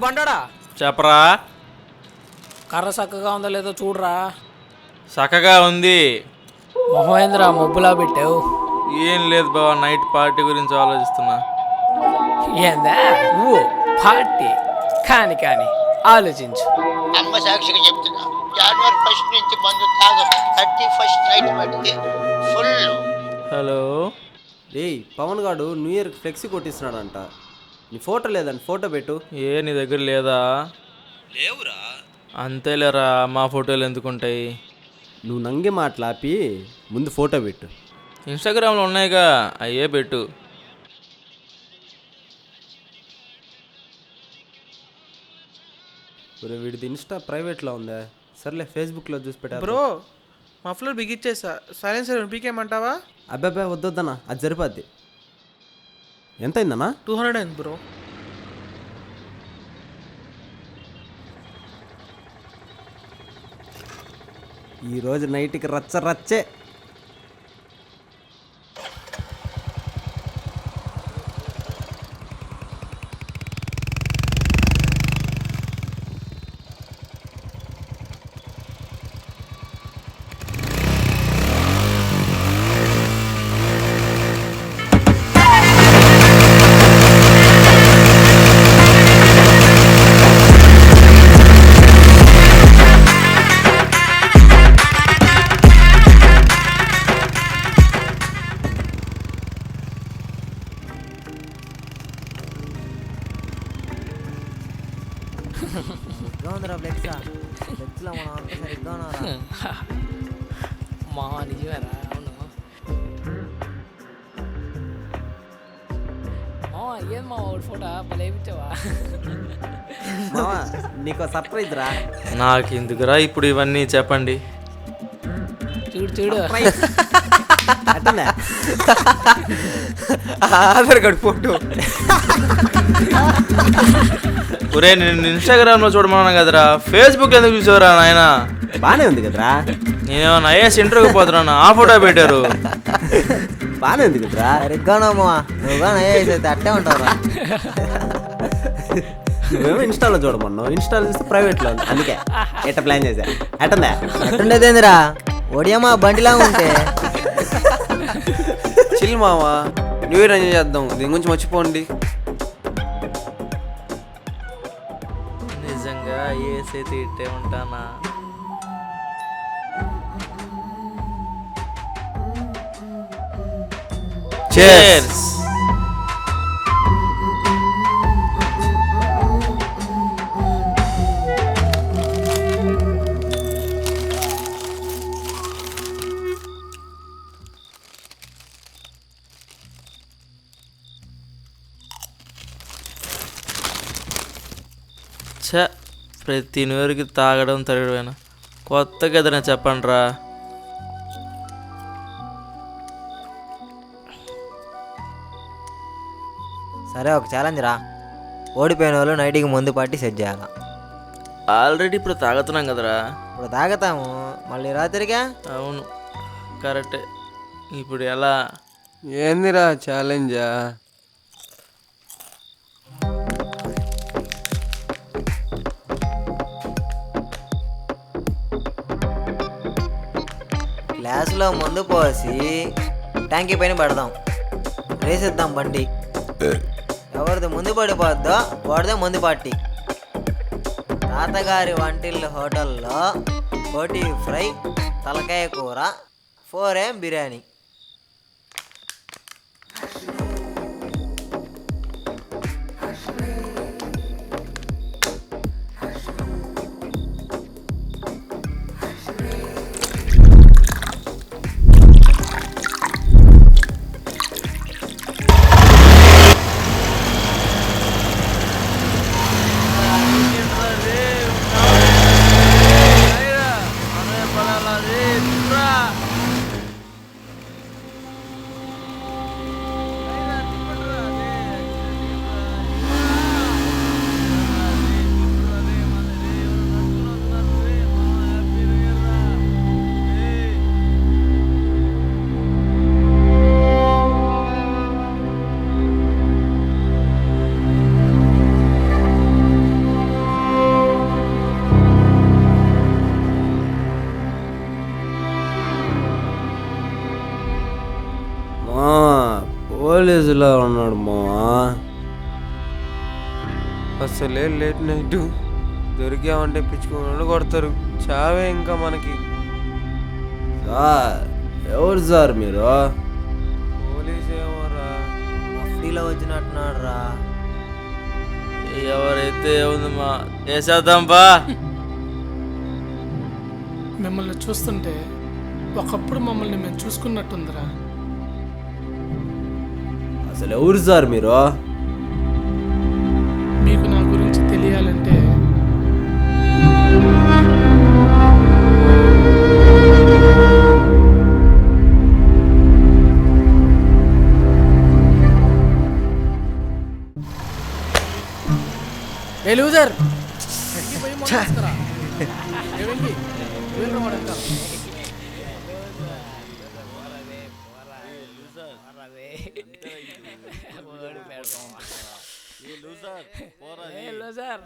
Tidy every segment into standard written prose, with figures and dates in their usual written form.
బండాడా చెప్పరా. కర్ర చక్కగా ఉందో లేదో చూడరా. చక్కగా ఉంది. మహేంద్ర మబ్బులా పెట్టావు. ఏం లేదు బావా, నైట్ పార్టీ గురించి ఆలోచిస్తున్నా. ఏందా నువ్వు పార్టీ? కాని కానీ ఆలోచించు. అమ్మ సాక్షిగా చెప్తున్నా, జనవరి 1 నుంచి మందు తాగరు. 31 నైట్ పడితే ఫుల్. హలో ఏయ్, పవన్ గాడు న్యూ ఇయర్ ఫ్లెక్సీ కొట్టిస్తున్నాడంట. నీ ఫోటో లేదని ఫోటో పెట్టు. నీ దగ్గర లేదా? లేవురా. అంతేలేరా, మా ఫోటోలు ఎందుకుంటాయి? నువ్వు నంగి మాట్లాపి ముందు ఫోటో పెట్టు. ఇన్స్టాగ్రామ్లో ఉన్నాయిగా, అయ్యే పెట్టు. వీడిది ఇన్స్టా ప్రైవేట్లో ఉందా? సర్లే, ఫేస్బుక్లో చూసి పెట్టారు. బ్రో మఫ్లర్ బిగిచ్చేసా, సైలెన్సర్ పీకేయమంటావా? అబ్బాయి వద్దొద్దన్నా, అది సరిపోద్ది. ఎంత అయిందన్నా? 200 అయింది బ్రో. ఈరోజు నైట్కి రచ్చే. మా నిజమేరా. అవును ఏం మా వాడు ఫోటో భలే వేయించావా? మావా, నీకు సర్ప్రైజ్ రా. నాకు ఎందుకురా ఇప్పుడు ఇవన్నీ, చెప్పండి. చూడు అట్టనే ఆధార్ కార్డు ఫోటో. ఒరే, నేను ఇన్స్టాగ్రామ్లో చూడమన్నా కదరా, ఫేస్బుక్ ఎందుకు చూసావురా నాయన? బానే ఉంది కదరా. నేనేమన్నా ఐఏఎస్ ఇంటర్వ్యూకి పోతున్నాను, ఆ ఫోటో పెట్టారు. బానే ఉంది కదరా. సరిగ్గానమ్మా, నువ్వుగా అయితే అట్టే ఉంటావురా. నువ్వేమో ఇన్స్టాలో చూడమన్నావు, ఇన్స్టాలో చూస్తే ప్రైవేట్లో ఉంది. అందుకే ఎట్ట ప్లాన్ చేశా. ఎట్టందా అట్టుండేదేందిరా, ఒడియమ్మా బండిలా ఉంటే. చిల్ మావా, న్యూ ఇయర్ ఎంజాయ్ చేద్దాం, దీని గురించి మర్చిపోండి. నిజంగా ఐఏఎస్ అయితే ఇట్టే ఉంటానా? Cheers. ప్రతి న్యూయర్కి తాగడం తరగడమేనా? కొత్తగా ఏదైనా చెప్పండి రా. సరే, ఒక ఛాలెంజ్ రా. ఓడిపోయిన వాళ్ళు నైట్కి ముందు పార్టీ సెట్ చేయాలా. ఆల్రెడీ ఇప్పుడు తాగుతున్నాం కదరా. ఇప్పుడు తాగుతాము, మళ్ళీ రాత్రిగా. అవును, కరెక్టే. ఇప్పుడు ఎలా? ఏందిరా ఛాలెంజా? గ్లాసులో ముందు పోసి ట్యాంకీ పైన పెడదాం, రేసిద్దాం బండి. ఎవరిది ముందు పడిపోద్దో వాడిదే ముందు పార్టీ. తాతగారి వంటిల్లు హోటల్లో బోటీ ఫ్రై, తలకాయ కూర, 4 AM బిర్యానీ. కాలేజీలో ఉన్నాడు మావా. అసలే లేట్ నైట్ దొరికామంటే పిచ్చుకున్నాడు కొడతారు. చావే ఇంకా మనకి. సార్ ఎవరు సార్ మీరు? పోలీస్ ఏమోరా. మఫ్టీలో వచ్చినట్టున్నాడు రా. ఎవరైతే ఏముంది మా వేసేద్దాంపా. మిమ్మల్ని చూస్తుంటే ఒకప్పుడు మమ్మల్ని మేము చూసుకున్నట్టుందిరా. అసలు ఎవరు సార్ మీరు? మీకు నా గురించి తెలియాలంటే లూజర్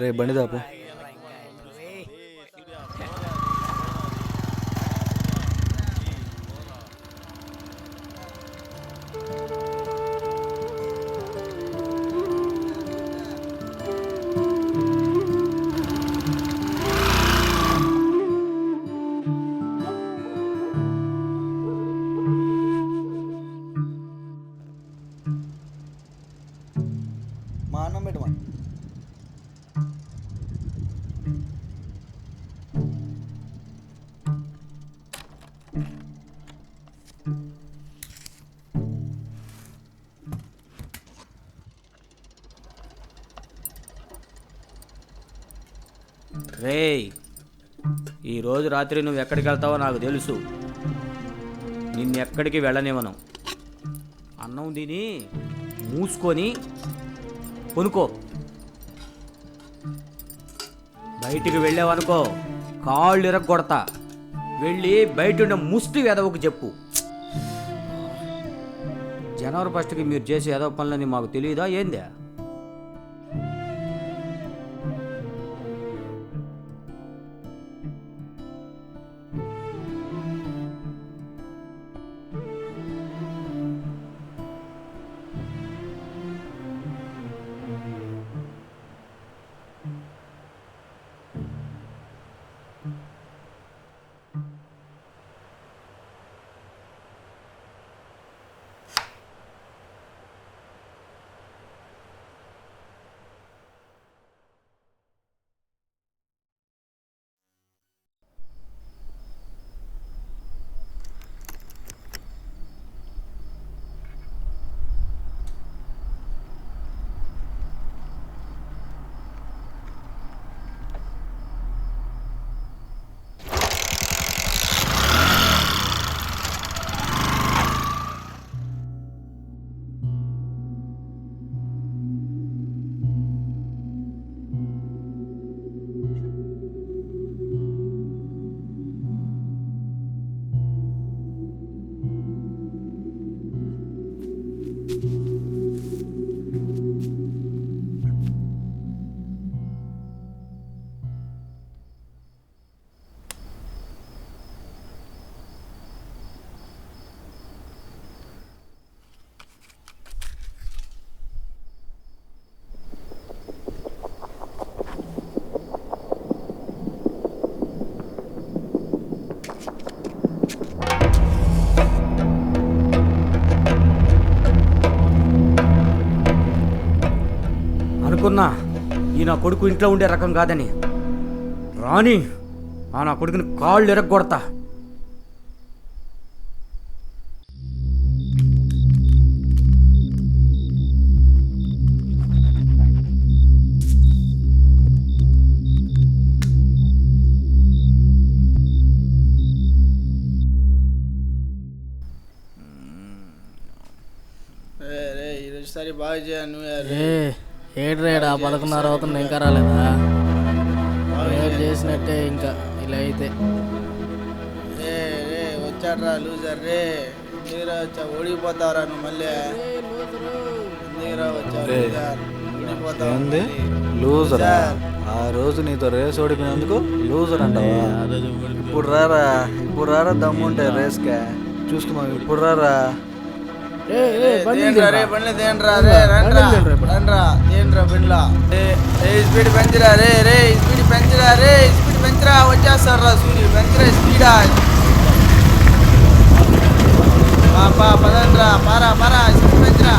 రే బండి దాపు. మా అన్నం పెట్టమా. రేయ్, ఈరోజు రాత్రి నువ్వు ఎక్కడికి వెళ్తావో నాకు తెలుసు. నిన్నెక్కడికి వెళ్ళనివ్వను. అన్నం తిని మూసుకొని కొనుక్కో. బయటికి వెళ్ళావనుకో కాళ్ళు ఇరగొడతా. వెళ్ళి బయట ఉన్న ముష్టి వెదవకు చెప్పు. జనవరి 1కి మీరు చేసే ఏదో పనులని మాకు తెలియదా ఏందే? అనుకున్నా ఈ నా కొడుకు ఇంట్లో ఉండే రకం కాదని. రాని ఆ నా కొడుకుని కాళ్ళు ఎరగొడతా. ఈరోజుసారి బాగా చేయను. ఏడ్రేడా 11:30 అవుతుంది ఇంకా రాలేదా? చేసినట్టే ఇంకా ఇలా అయితే. వచ్చాడ్రా లూజర్ రే. నీరా వచ్చా ఓడిపోతారా నువ్వు మళ్ళీ. నీరా వచ్చా ఏంది లూజరా? ఆ రోజు నీతో రేస్ ఓడిపోయినందుకు లూజర్ అంటావా? ఇప్పుడు రారా దమ్ముంటే రేస్కే చూసుకున్నావు. ఇప్పుడు రారా. దేండ్రా రే బండ్లు దేండ్రా రే రండ్రా రండ్రా దేండ్రా బండ్లా రే స్పీడ్ పెంచరా రే రే స్పీడ్ పెంచరా రే స్పీడ్ పెంచరా వచ్చేస్తారా సూర్యుడు పెంచరా స్పీడా పాపా పదండ్రా పారా పారా స్పీడ్ పెంచరా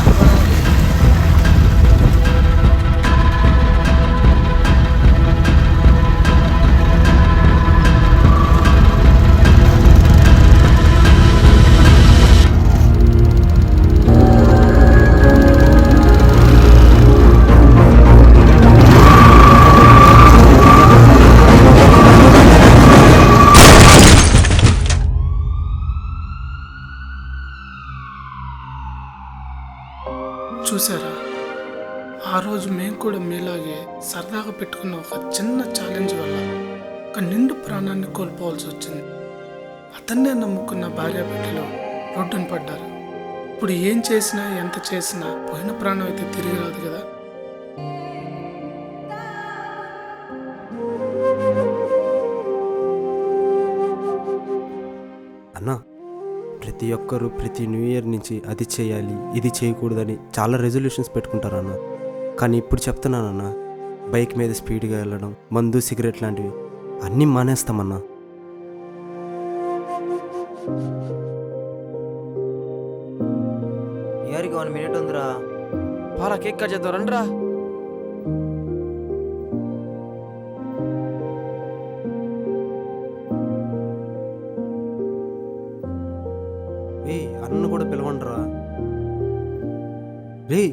చూసారా, ఆ రోజు మేము కూడా మీలాగే సరదాగా పెట్టుకున్న ఒక చిన్న ఛాలెంజ్ వల్ల ఒక నిండు ప్రాణాన్ని కోల్పోవాల్సి వచ్చింది. అతన్నే నమ్ముకున్న భార్య బిడ్డలు రోడ్డున పడ్డారు. ఇప్పుడు ఏం చేసినా ఎంత చేసినా పోయిన ప్రాణం అయితే తిరిగి రాదు కదా. అన్నా, ప్రతి ఒక్కరూ ప్రతి న్యూ ఇయర్ నుంచి అది చేయాలి ఇది చేయకూడదని చాలా రెజల్యూషన్స్ పెట్టుకుంటారు అన్న. కానీ ఇప్పుడు చెప్తున్నానన్నా, బైక్ మీద స్పీడ్గా వెళ్ళడం, మందు సిగరెట్ లాంటివి అన్నీ మానేస్తామన్నా. ఇయర్కి 1 minute ఉందిరా. పారా కేక్ కట్ చేద్దాం రండి రా. అన్న కూడా పిలవండిరా. రే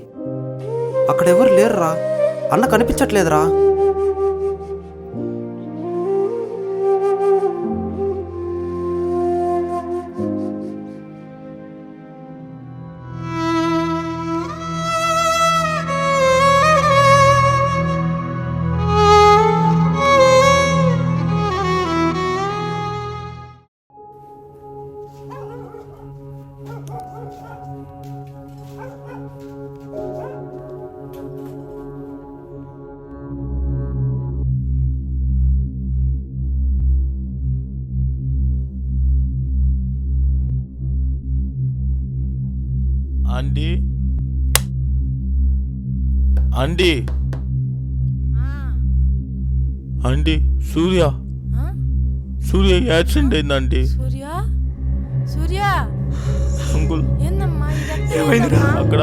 అక్కడ ఎవరు లేరురా, అన్న కనిపించట్లేదురా. అండి అండి అండి సూర్య సూర్య యాక్సిడెంట్ అయిందండి. సూర్య అంకుల్ ఏందమ్మా ఏమైందిరా అక్కడ?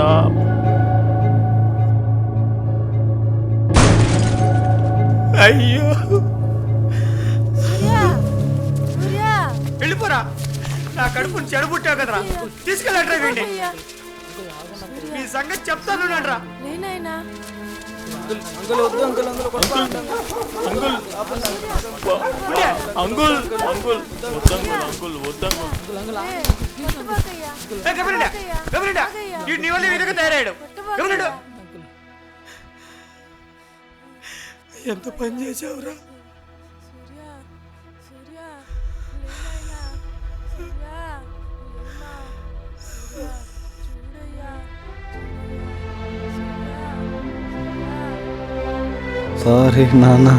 అయ్యో వెళ్ళిపోరా, నా కడుపుని చెడబుట్టావు కదరా, తీసుకెళ్ళట్రా వీడిని. నీ సంగతి చెప్తాను రా. అంకుల్ అంకుల్ అంకుల్ అంకుల్ వద్దంకుల్ వద్దంకుల్. నీ వల్ల విధంగా తయారయ్యాడు. ఎంత పని చేసావురా? సారీ నాన్న.